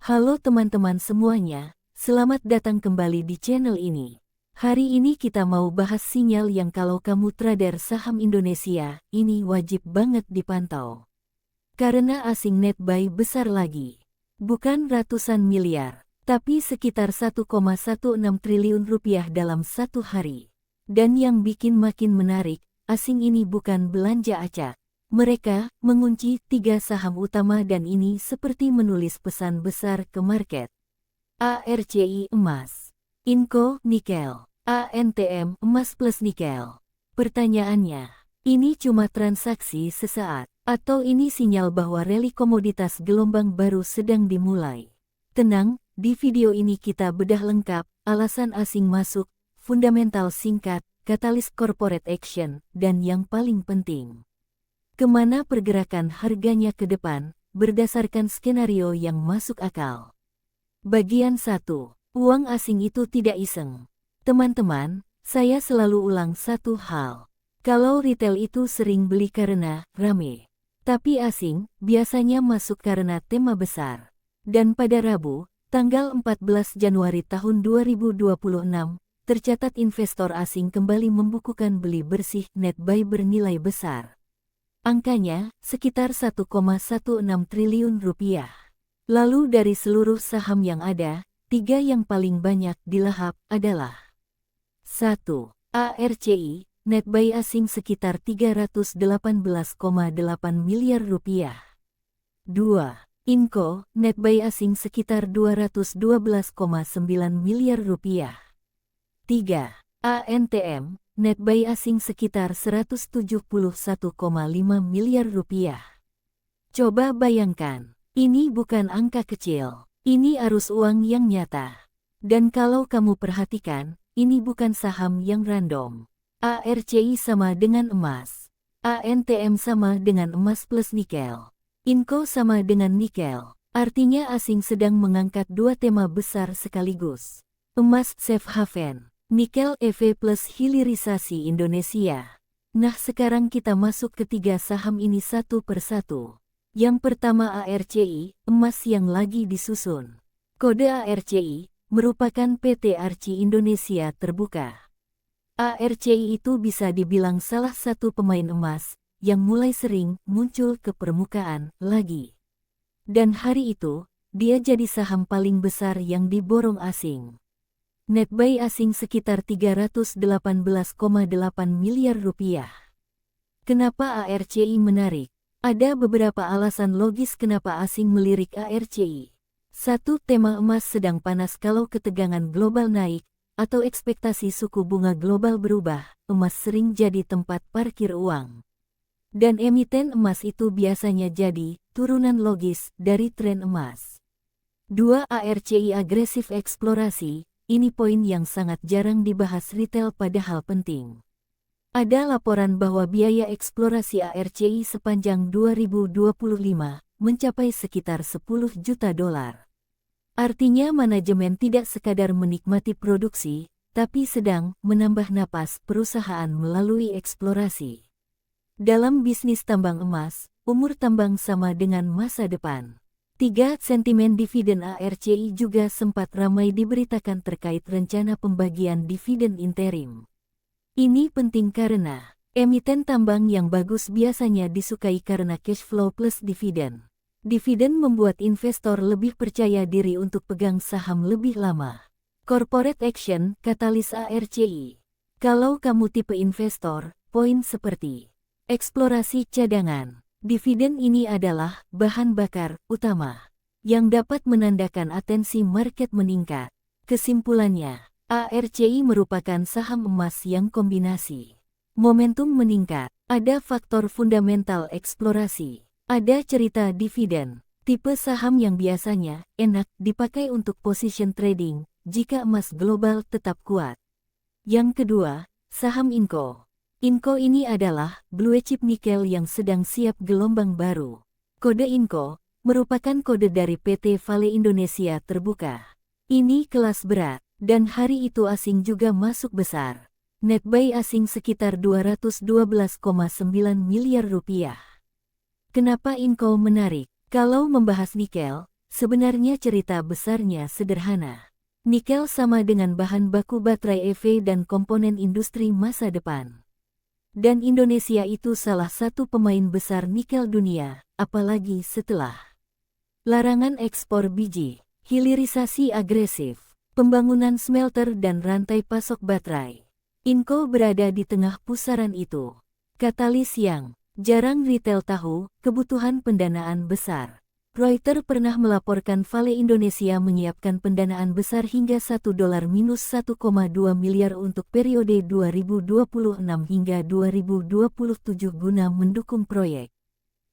Halo teman-teman semuanya, selamat datang kembali di channel ini. Hari ini kita mau bahas sinyal yang kalau kamu trader saham Indonesia, ini wajib banget dipantau. Karena asing net buy besar lagi. Bukan ratusan miliar, tapi sekitar 1,16 triliun rupiah dalam satu hari. Dan yang bikin makin menarik, asing ini bukan belanja acak. Mereka mengunci 3 saham utama dan ini seperti menulis pesan besar ke market. ARCI emas, Inco nikel, ANTM emas plus nikel. Pertanyaannya, ini cuma transaksi sesaat, atau ini sinyal bahwa rally komoditas gelombang baru sedang dimulai? Tenang, di video ini kita bedah lengkap, alasan asing masuk, fundamental singkat, katalis corporate action, dan yang paling penting, kemana pergerakan harganya ke depan, berdasarkan skenario yang masuk akal. Bagian 1. Uang asing itu tidak iseng. Teman-teman, saya selalu ulang satu hal. Kalau retail itu sering beli karena rame. Tapi asing, biasanya masuk karena tema besar. Dan pada Rabu, tanggal 14 Januari tahun 2026, tercatat investor asing kembali membukukan beli bersih net buy bernilai besar. Angkanya sekitar 1,16 triliun rupiah. Lalu dari seluruh saham yang ada, 3 yang paling banyak dilahap adalah 1. ARCI, net buy asing sekitar 318,8 miliar rupiah. 2. Inco, net buy asing sekitar 212,9 miliar rupiah. 3. ANTM, net buy asing sekitar 171,5 miliar rupiah. Coba bayangkan, ini bukan angka kecil, ini arus uang yang nyata. Dan kalau kamu perhatikan, ini bukan saham yang random. ARCI sama dengan emas, ANTM sama dengan emas plus nikel, Inco sama dengan nikel. Artinya asing sedang mengangkat 2 tema besar sekaligus. Emas safe haven, nikel EV plus hilirisasi Indonesia. Nah sekarang kita masuk ke 3 saham ini satu persatu. Yang pertama ARCI, emas yang lagi disusun. Kode ARCI, merupakan PT Arci Indonesia Terbuka. ARCI itu bisa dibilang salah satu pemain emas, yang mulai sering muncul ke permukaan lagi. Dan hari itu, dia jadi saham paling besar yang diborong asing. Net buy asing sekitar 318,8 miliar rupiah. Kenapa ARCI menarik? Ada beberapa alasan logis kenapa asing melirik ARCI. 1. Tema emas sedang panas. Kalau ketegangan global naik, atau ekspektasi suku bunga global berubah, emas sering jadi tempat parkir uang. Dan emiten emas itu biasanya jadi turunan logis dari tren emas. 2. ARCI agresif eksplorasi. Ini poin yang sangat jarang dibahas retail padahal penting. Ada laporan bahwa biaya eksplorasi ARCI sepanjang 2025 mencapai sekitar 10 juta dolar. Artinya manajemen tidak sekadar menikmati produksi, tapi sedang menambah napas perusahaan melalui eksplorasi. Dalam bisnis tambang emas, umur tambang sama dengan masa depan. 3. Sentimen dividen ARCI juga sempat ramai diberitakan terkait rencana pembagian dividen interim. Ini penting karena emiten tambang yang bagus biasanya disukai karena cash flow plus dividen. Dividen membuat investor lebih percaya diri untuk pegang saham lebih lama. Corporate action, katalis ARCI. Kalau kamu tipe investor, poin seperti eksplorasi cadangan, dividen ini adalah bahan bakar utama yang dapat menandakan atensi market meningkat. Kesimpulannya, ARCI merupakan saham emas yang kombinasi momentum meningkat, ada faktor fundamental eksplorasi, ada cerita dividen, tipe saham yang biasanya enak dipakai untuk position trading jika emas global tetap kuat. Yang kedua, saham Inco. Inco ini adalah blue chip nikel yang sedang siap gelombang baru. Kode Inco merupakan kode dari PT Vale Indonesia Terbuka. Ini kelas berat, dan hari itu asing juga masuk besar. Net buy asing sekitar 212,9 miliar rupiah. Kenapa Inco menarik? Kalau membahas nikel, Sebenarnya cerita besarnya sederhana. Nikel sama dengan bahan baku baterai EV dan komponen industri masa depan. Dan Indonesia itu salah satu pemain besar nikel dunia, apalagi setelah larangan ekspor biji, hilirisasi agresif, pembangunan smelter dan rantai pasok baterai. Inco berada di tengah pusaran itu. Katalis yang jarang retail tahu, kebutuhan pendanaan besar. Reuters pernah melaporkan Vale Indonesia menyiapkan pendanaan besar hingga $1-1,2 miliar untuk periode 2026 hingga 2027 guna mendukung proyek.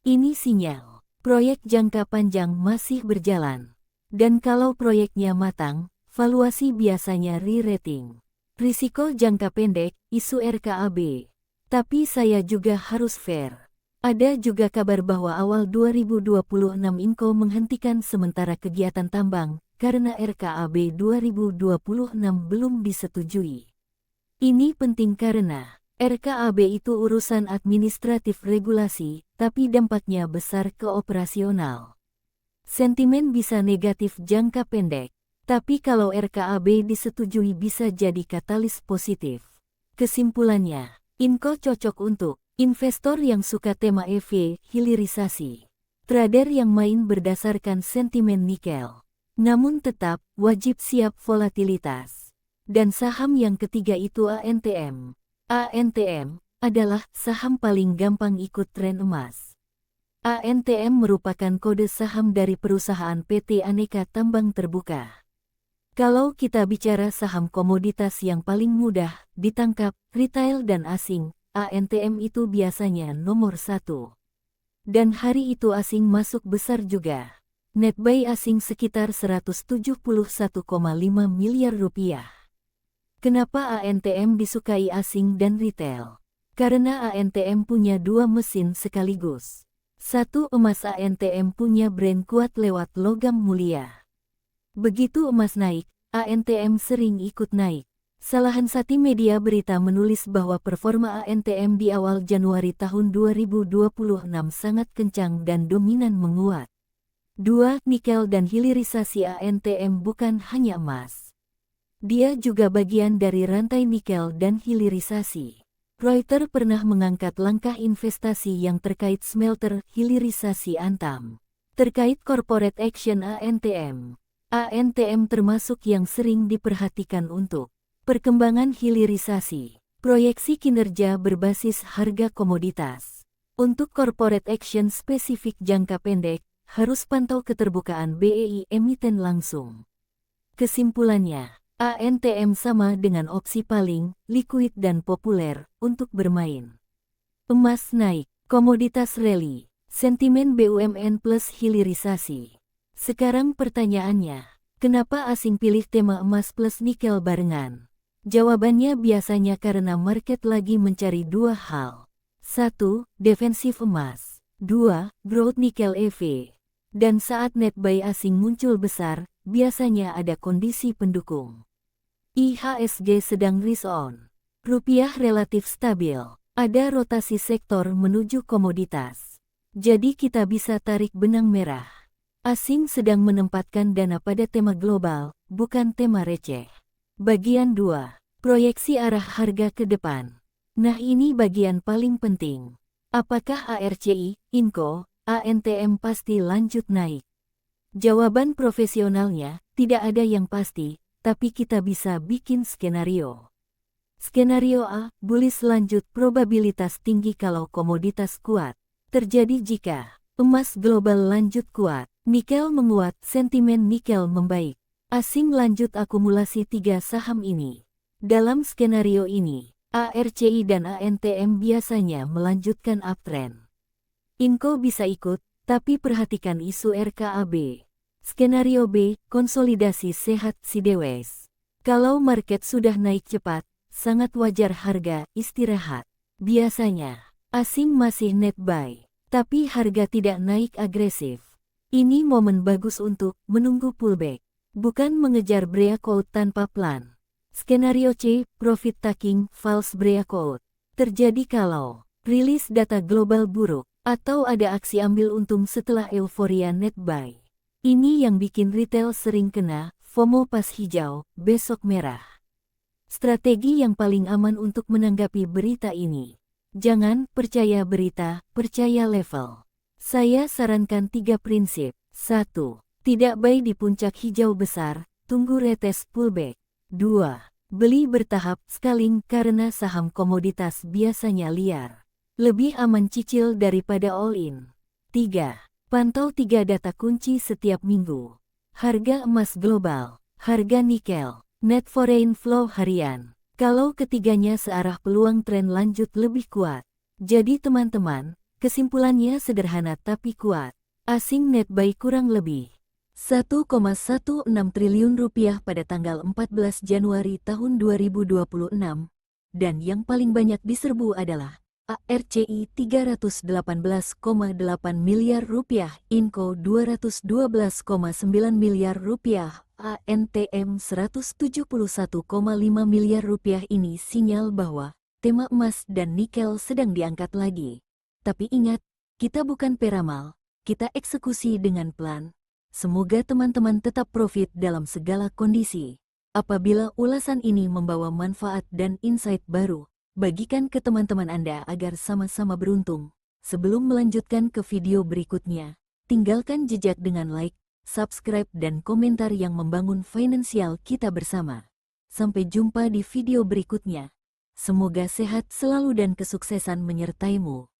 Ini sinyal, proyek jangka panjang masih berjalan. Dan kalau proyeknya matang, valuasi biasanya re-rating. Risiko jangka pendek, isu RKAB. Tapi saya juga harus fair. Ada juga kabar bahwa awal 2026 Inco menghentikan sementara kegiatan tambang karena RKAB 2026 belum disetujui. Ini penting karena RKAB itu urusan administratif regulasi, tapi dampaknya besar ke operasional. Sentimen bisa negatif jangka pendek, tapi kalau RKAB disetujui bisa jadi katalis positif. Kesimpulannya, Inco cocok untuk investor yang suka tema EV, hilirisasi. Trader yang main berdasarkan sentimen nikel. Namun tetap, wajib siap volatilitas. Dan saham yang ketiga itu ANTM. ANTM adalah saham paling gampang ikut tren emas. ANTM merupakan kode saham dari perusahaan PT Aneka Tambang Terbuka. Kalau kita bicara saham komoditas yang paling mudah ditangkap, retail dan asing, ANTM itu biasanya nomor 1. Dan hari itu asing masuk besar juga. Net buy asing sekitar 171,5 miliar rupiah. Kenapa ANTM disukai asing dan retail? Karena ANTM punya dua mesin sekaligus. Satu, emas ANTM punya brand kuat lewat logam mulia. Begitu emas naik, ANTM sering ikut naik. Salahansati media berita menulis bahwa performa ANTM di awal Januari tahun 2026 sangat kencang dan dominan menguat. 2. Nikel dan hilirisasi ANTM bukan hanya emas. Dia juga bagian dari rantai nikel dan hilirisasi. Reuters pernah mengangkat langkah investasi yang terkait smelter hilirisasi Antam. Terkait corporate action ANTM. ANTM termasuk yang sering diperhatikan untuk perkembangan hilirisasi, proyeksi kinerja berbasis harga komoditas. Untuk corporate action spesifik jangka pendek, harus pantau keterbukaan BEI emiten langsung. Kesimpulannya, ANTM sama dengan opsi paling liquid dan populer untuk bermain. Emas naik, komoditas rally, sentimen BUMN plus hilirisasi. Sekarang pertanyaannya, kenapa asing pilih tema emas plus nikel barengan? Jawabannya biasanya karena market lagi mencari dua hal. 1. Defensif emas. 2. Growth nikel EV. Dan saat net buy asing muncul besar, biasanya ada kondisi pendukung. IHSG sedang risk on. Rupiah relatif stabil. Ada rotasi sektor menuju komoditas. Jadi kita bisa tarik benang merah. Asing sedang menempatkan dana pada tema global, bukan tema receh. Bagian 2. Proyeksi arah harga ke depan. Nah ini bagian paling penting. Apakah ARCI, Inco, ANTM pasti lanjut naik? Jawaban profesionalnya, tidak ada yang pasti, tapi kita bisa bikin skenario. Skenario A, bullish lanjut probabilitas tinggi kalau komoditas kuat. Terjadi jika emas global lanjut kuat, nikel menguat, sentimen nikel membaik. Asing lanjut akumulasi 3 saham ini. Dalam skenario ini, ARCI dan ANTM biasanya melanjutkan uptrend. Inco bisa ikut, tapi perhatikan isu RKAB. Skenario B, konsolidasi sehat sideways. Kalau market sudah naik cepat, sangat wajar harga istirahat. Biasanya, asing masih net buy, tapi harga tidak naik agresif. Ini momen bagus untuk menunggu pullback, bukan mengejar breakout tanpa plan. Skenario C, profit taking, false breakout. Terjadi kalau rilis data global buruk, atau ada aksi ambil untung setelah euforia net buy. Ini yang bikin retail sering kena FOMO pas hijau, besok merah. Strategi yang paling aman untuk menanggapi berita ini. Jangan percaya berita, percaya level. Saya sarankan 3 prinsip. 1. Tidak buy di puncak hijau besar, tunggu retest pullback. 2. Beli bertahap scaling karena saham komoditas biasanya liar. Lebih aman cicil daripada all-in. 3. Pantau 3 data kunci setiap minggu. Harga emas global, harga nikel, net foreign flow harian. Kalau ketiganya searah peluang tren lanjut lebih kuat. Jadi teman-teman, kesimpulannya sederhana tapi kuat. Asing net buy kurang lebih 1,16 triliun rupiah pada tanggal 14 Januari tahun 2026. Dan yang paling banyak diserbu adalah ARCI 318,8 miliar rupiah, Inco 212,9 miliar rupiah, ANTM 171,5 miliar rupiah. Ini sinyal bahwa tema emas dan nikel sedang diangkat lagi. Tapi ingat, kita bukan peramal, kita eksekusi dengan plan. Semoga teman-teman tetap profit dalam segala kondisi. Apabila ulasan ini membawa manfaat dan insight baru, bagikan ke teman-teman Anda agar sama-sama beruntung. Sebelum melanjutkan ke video berikutnya, tinggalkan jejak dengan like, subscribe dan komentar yang membangun finansial kita bersama. Sampai jumpa di video berikutnya. Semoga sehat selalu dan kesuksesan menyertaimu.